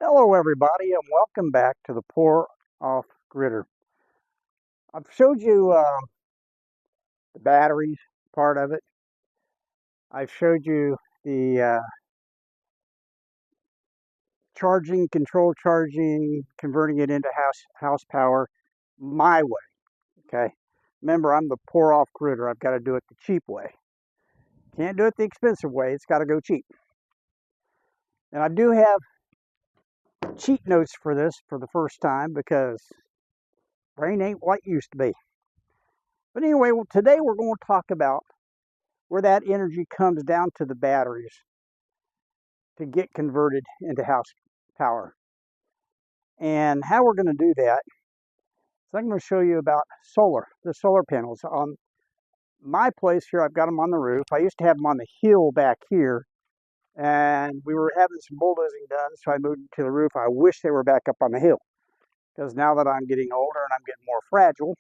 Hello everybody and welcome back to the Pour Off Gritter. I've showed you the batteries part of it. I've showed you the control charging, converting it into house power my way. Okay. Remember, I'm the Pour Off Gritter. I've got to do it the cheap way. Can't do it the expensive way. It's got to go cheap. And I do have cheat notes for this for the first time because brain ain't what it used to be. But anyway, today we're going to talk about where that energy comes down to the batteries to get converted into house power. And how we're going to do that is I'm going to show you about the solar panels. On my place here, I've got them on the roof. I used to have them on the hill back here, and we were having some bulldozing done, so I moved to the roof. I wish they were back up on the hill, because now that I'm getting older and I'm getting more fragile,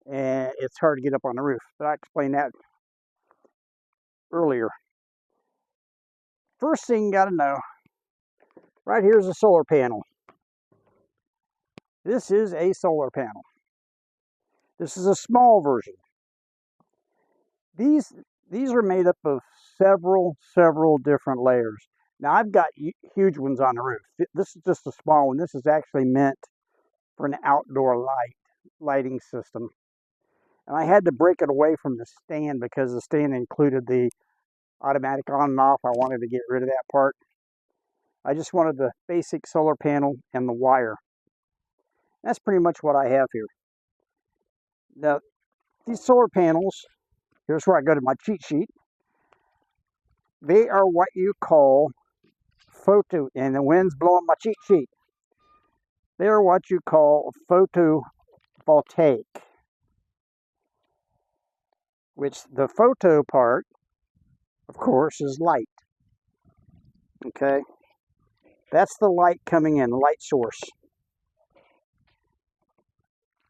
and it's hard to get up on the roof. But I explained that earlier. First thing you got to know, right here is a solar panel. This is a solar panel. This is a small version. These are made up of several different layers. Now I've got huge ones on the roof. This is just a small one. This is actually meant for an outdoor lighting system. And I had to break it away from the stand because the stand included the automatic on and off. I wanted to get rid of that part. I just wanted the basic solar panel and the wire. That's pretty much what I have here. Now, these solar panels, here's where I go to my cheat sheet. They are what you call and the wind's blowing my cheat sheet. They are what you call photovoltaic, which the photo part, of course, is light. Okay? That's the light coming in, the light source.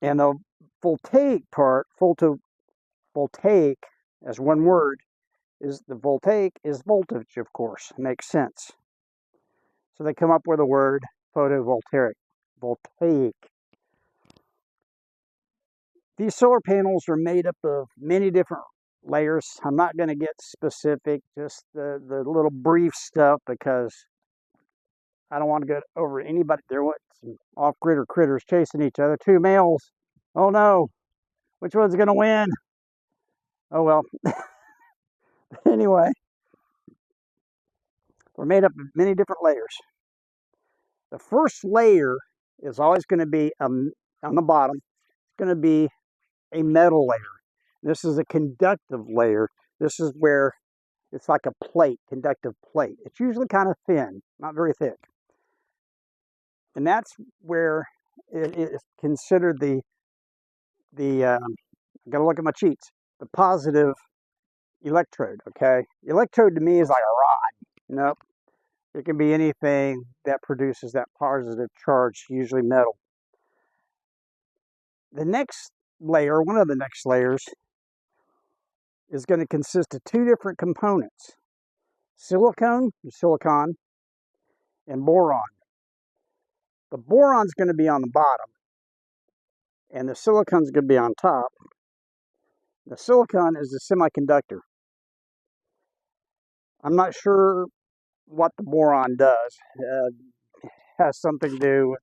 And the voltaic part, photovoltaic, as one word, is the voltaic is voltage, of course. Makes sense. So they come up with the word voltaic. These solar panels are made up of many different layers. I'm not going to get specific, just the little brief stuff, because I don't want to go over anybody. There was some off-grid critters chasing each other. Two males. Oh no. Which one's going to win? Oh well. Anyway, we're made up of many different layers. The first layer is always going to be on the bottom. It's going to be a metal layer. This is a conductive layer. This is where it's like a plate, conductive plate. It's usually kind of thin, not very thick. And that's where it is considered I gotta look at my cheats, the positive electrode, okay? Electrode to me is like a rod. Nope. It can be anything that produces that positive charge, usually metal. The next layer, one of the next layers, is going to consist of two different components: silicon, and boron. The boron's going to be on the bottom, and the silicon's going to be on top. The silicon is the semiconductor. I'm not sure what the boron does. Has something to do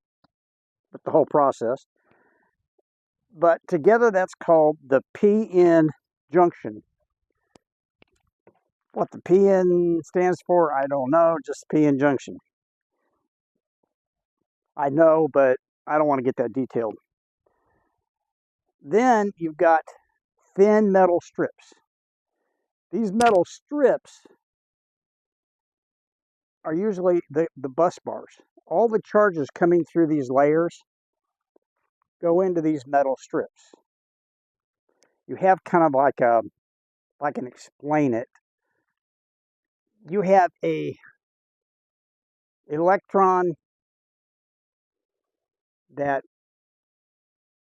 with the whole process. But together that's called the p-n junction. What the p-n stands for, I don't know, just p-n junction. I know, but I don't want to get that detailed. Then you've got thin metal strips. These metal strips are usually the bus bars. All the charges coming through these layers go into these metal strips. You have kind of like a, if I can explain it, you have a electron that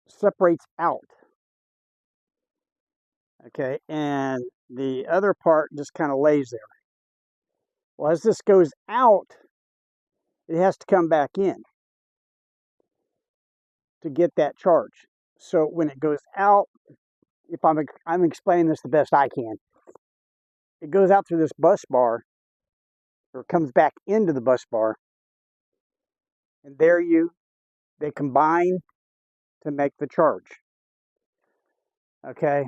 separates out, okay, and the other part just kind of lays there. Well, as this goes out, it has to come back in to get that charge. So when it goes out, if I'm explaining this the best I can, it goes out through this bus bar, or comes back into the bus bar, and they combine to make the charge. Okay,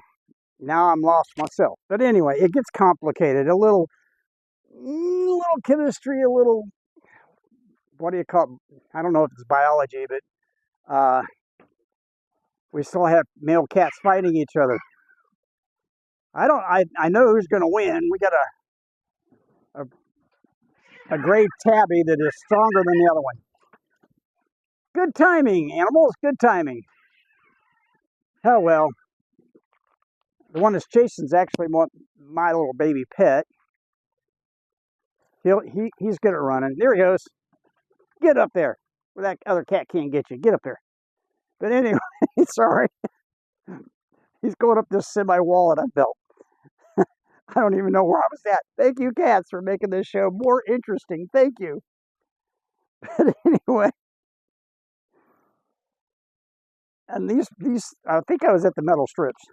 now I'm lost myself. But anyway, it gets complicated. A little chemistry, a little, what do you call it? I don't know if it's biology, but we still have male cats fighting each other. I know who's going to win. We got a gray tabby that is stronger than the other one. Good timing, animals. Good timing. Oh well. The one that's chasing is actually my little baby pet. He's good at running. There he goes. Get up there. Where that other cat can't get you. Get up there. But anyway, sorry. He's going up this semi-wall that I built. I don't even know where I was at. Thank you, cats, for making this show more interesting. Thank you. But anyway, and these, I think I was at the metal strips.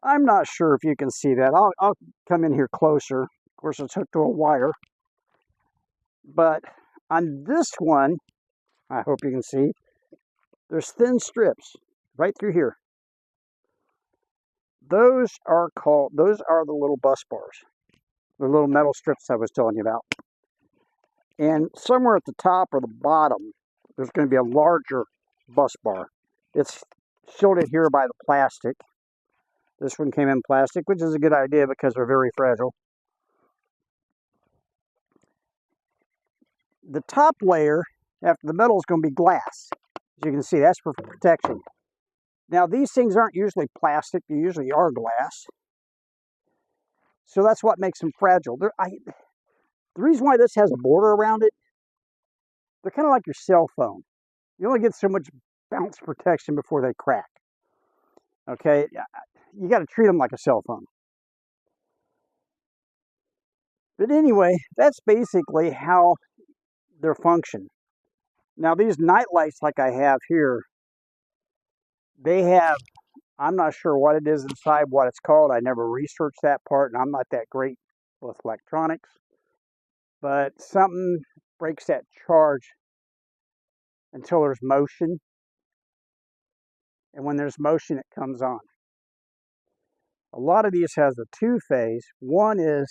I'm not sure if you can see that. I'll come in here closer. Of course, it's hooked to a wire. But on this one, I hope you can see, there's thin strips right through here. Those are the little bus bars, the little metal strips I was telling you about. And somewhere at the top or the bottom, there's going to be a larger bus bar. It's shielded here by the plastic. This one came in plastic, which is a good idea because they're very fragile. The top layer, after the metal, is going to be glass. As you can see, that's for protection. Now, these things aren't usually plastic. They usually are glass. So that's what makes them fragile. The reason why this has a border around it, they're kind of like your cell phone. You only get so much bounce protection before they crack. Okay? You got to treat them like a cell phone. But anyway, that's basically how their function. Now, these night lights like I have here, they have, I'm not sure what it is inside, what it's called. I never researched that part, and I'm not that great with electronics. But something breaks that charge until there's motion. And when there's motion, it comes on. A lot of these has a two-phase. One is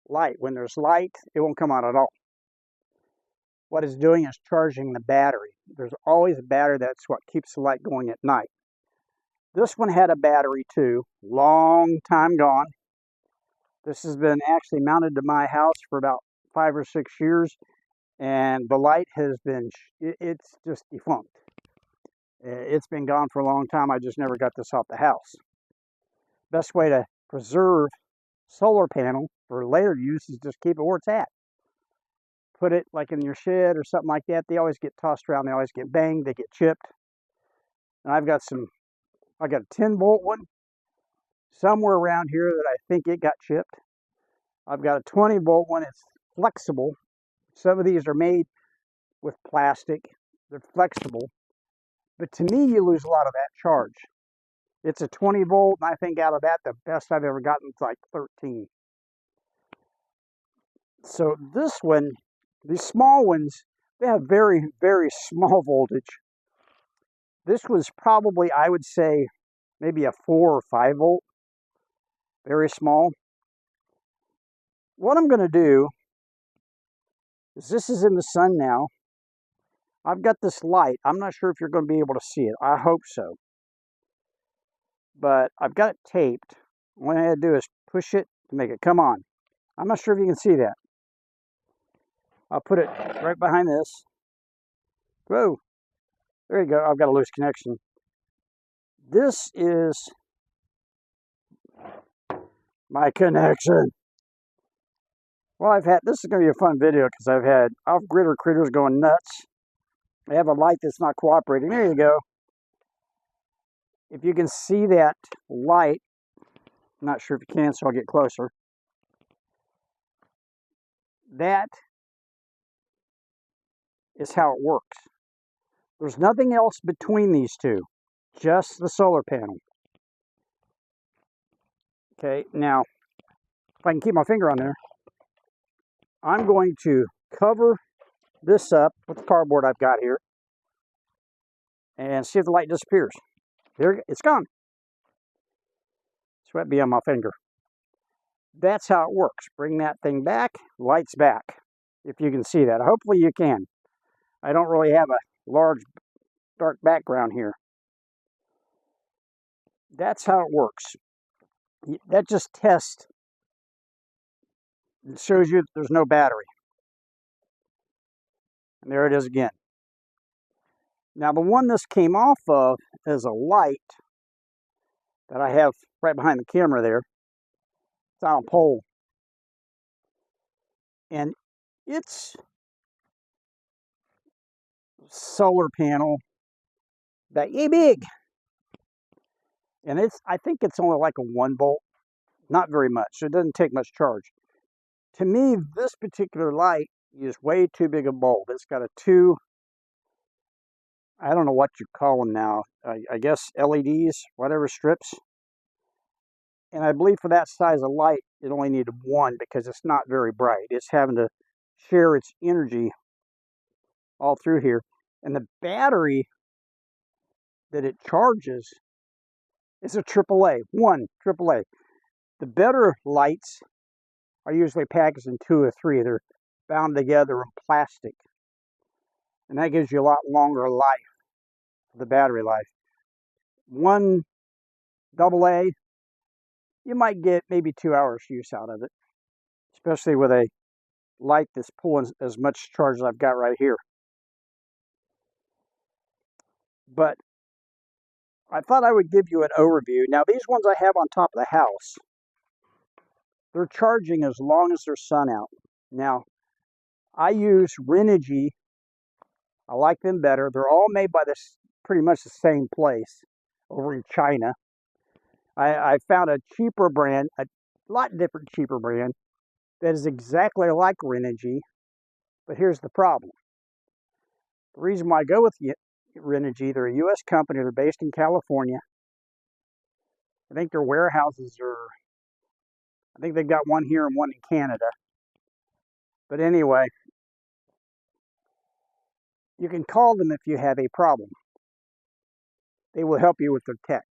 light. When there's light, it won't come on at all. What it's doing is charging the battery. There's always a battery. That's what keeps the light going at night. This one had a battery too, long time gone. This has been actually mounted to my house for about 5 or 6 years, and the light has been, it's just defunct. It's been gone for a long time. I just never got this off the house. Best way to preserve solar panel for later use is just keep it where it's at. Put it like in your shed or something like that. They always get tossed around. They always get banged. They get chipped. And I got a 10-volt one somewhere around here that I think it got chipped. I've got a 20-volt one. It's flexible. Some of these are made with plastic. They're flexible. But to me, you lose a lot of that charge. It's a 20-volt, and I think out of that, the best I've ever gotten is like 13. So this one, these small ones, they have very, very small voltage. This was probably, I would say, maybe a 4 or 5 volt. Very small. What I'm going to do is, this is in the sun now. I've got this light. I'm not sure if you're going to be able to see it. I hope so. But I've got it taped. What I had to do is push it to make it come on. I'm not sure if you can see that. I'll put it right behind this. Whoa. There you go. I've got a loose connection. This is my connection. Well, this is going to be a fun video because I've had off-gridder critters going nuts. I have a light that's not cooperating. There you go. If you can see that light, I'm not sure if you can, so I'll get closer. That is how it works. There's nothing else between these two, just the solar panel. Okay, now, if I can keep my finger on there, I'm going to cover this up with the cardboard I've got here and see if the light disappears. There, it's gone. Sweat be on my finger. That's how it works. Bring that thing back, light's back. If you can see that. Hopefully you can. I don't really have a large dark background here. That's how it works. That just tests. It shows you that there's no battery. And there it is again. Now the one this came off of is a light that I have right behind the camera there. It's on a pole. And it's solar panel that big. And I think it's only like a 1 volt, not very much. So it doesn't take much charge. To me, this particular light is way too big a bulb. It's got a I don't know what you call them now. I guess LEDs, whatever, strips. And I believe for that size of light, it only needed 1 because it's not very bright. It's having to share its energy all through here. And the battery that it charges is a AAA, one AAA. The better lights are usually packaged in 2 or 3. They're bound together in plastic. And that gives you a lot longer life, the battery life. One AA, you might get maybe 2 hours use out of it, especially with a light that's pulling as much charge as I've got right here. But I thought I would give you an overview. Now, these ones I have on top of the house, they're charging as long as there's sun out. Now, I use Renogy. I like them better. They're all made by this pretty much the same place over in China. I found a cheaper brand, a lot different cheaper brand, that is exactly like Renogy. But here's the problem. The reason why I go with Renogy, they're a U.S. company. They're based in California. I think their warehouses are, I think they've got one here and one in Canada. But anyway, you can call them if you have a problem. They will help you with their tech.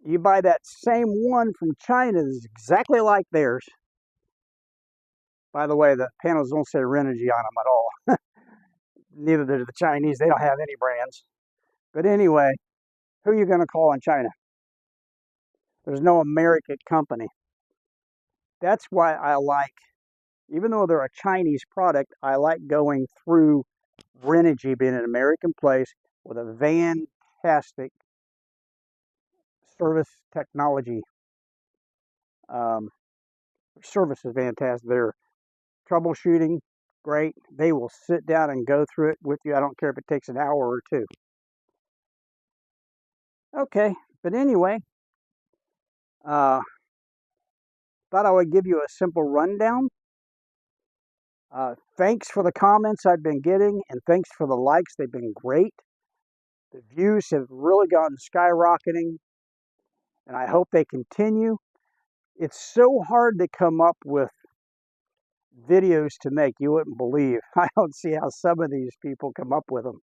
You buy that same one from China that's exactly like theirs. By the way, the panels don't say Renogy on them at all. Neither do the Chinese. They don't have any brands. But anyway, who are you going to call in China? There's no American company. That's why I like, even though they're a Chinese product, I like going through Renogy, being an American place with a fantastic service technology. Service is fantastic. Their troubleshooting, great. They will sit down and go through it with you. I don't care if it takes an hour or 2. Okay, but anyway, thought I would give you a simple rundown. Thanks for the comments I've been getting, and thanks for the likes. They've been great. The views have really gone skyrocketing, and I hope they continue. It's so hard to come up with videos to make. You wouldn't believe. I don't see how some of these people come up with them.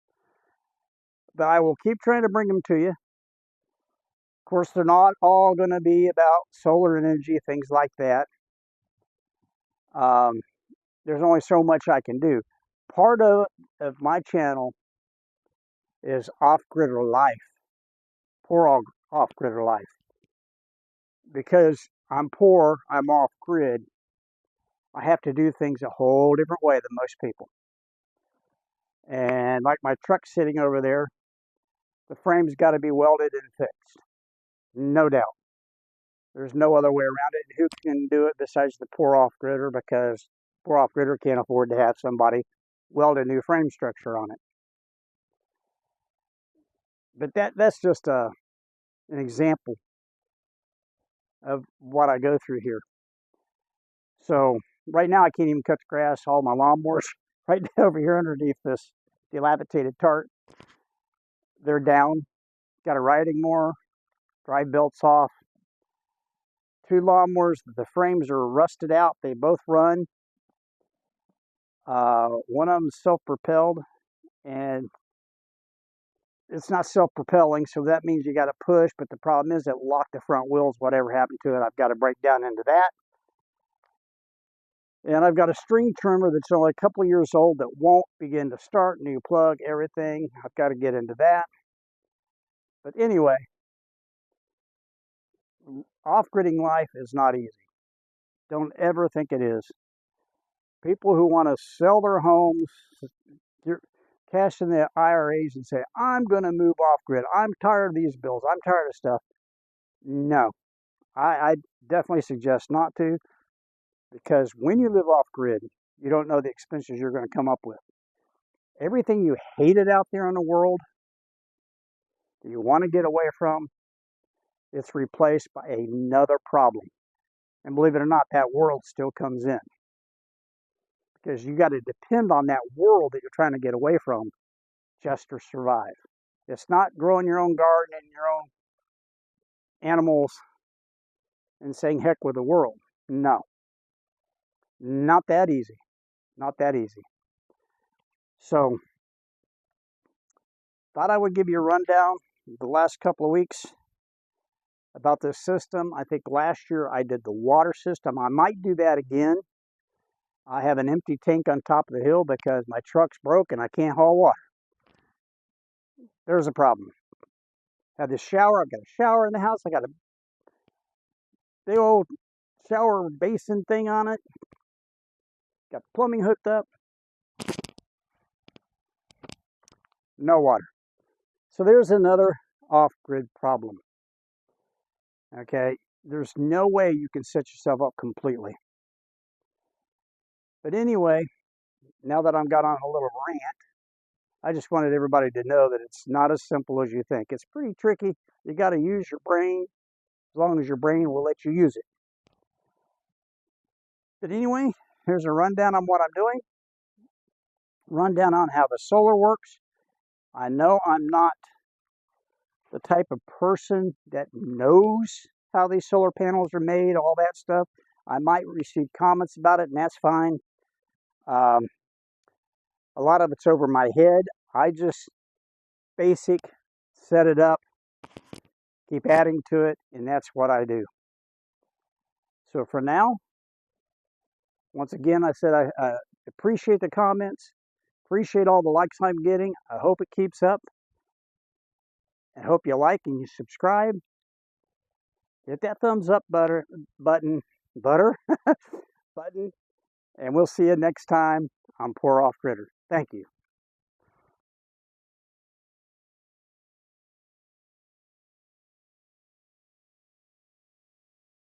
But I will keep trying to bring them to you. Of course, they're not all going to be about solar energy, things like that. There's only so much I can do. Part of my channel is off-grid life, poor off-grid life. Because I'm poor, I'm off-grid, I have to do things a whole different way than most people. And like my truck sitting over there, the frame's got to be welded and fixed. No doubt. There's no other way around it. Who can do it besides the poor off-gridder? Because poor off-gridder can't afford to have somebody weld a new frame structure on it. But that's just an example of what I go through here. So right now I can't even cut the grass, all my lawnmowers. right over here underneath this dilapidated tart. They're down. Got a riding mower, drive belts off. 2 lawnmowers, the frames are rusted out. They both run. One of them is self-propelled, and it's not self-propelling, so that means you got to push, but the problem is it locked the front wheels. Whatever happened to it, I've got to break down into that. And I've got a string trimmer that's only a couple of years old that won't begin to start, new plug, everything. I've got to get into that. But anyway, off-gridding life is not easy. Don't ever think it is. People who want to sell their homes, cash in the IRAs and say, I'm going to move off-grid. I'm tired of these bills. I'm tired of stuff. No, I definitely suggest not to, because when you live off-grid, you don't know the expenses you're going to come up with. Everything you hated out there in the world that you want to get away from, it's replaced by another problem. And believe it or not, that world still comes in. Because you got to depend on that world that you're trying to get away from just to survive. It's not growing your own garden and your own animals and saying heck with the world. No. Not that easy. Not that easy. So, thought I would give you a rundown the last couple of weeks about this system. I think last year I did the water system. I might do that again. I have an empty tank on top of the hill because my truck's broke and I can't haul water. There's a problem. Have this shower. I've got a shower in the house. I got a big old shower basin thing on it. Got plumbing hooked up. No water. So there's another off-grid problem. Okay, there's no way you can set yourself up completely. But anyway, now that I've got on a little rant, I just wanted everybody to know that it's not as simple as you think. It's pretty tricky. You got to use your brain as long as your brain will let you use it. But anyway, here's a rundown on what I'm doing. Rundown on how the solar works. I know I'm not the type of person that knows how these solar panels are made, all that stuff. I might receive comments about it, and that's fine. A lot of it's over my head. I just basic set it up, keep adding to it, and that's what I do. So for now, once again, I said I appreciate the comments, appreciate all the likes I'm getting. I hope it keeps up. I hope you like and you subscribe. Hit that thumbs up button, and we'll see you next time on Poor Off Critter. Thank you.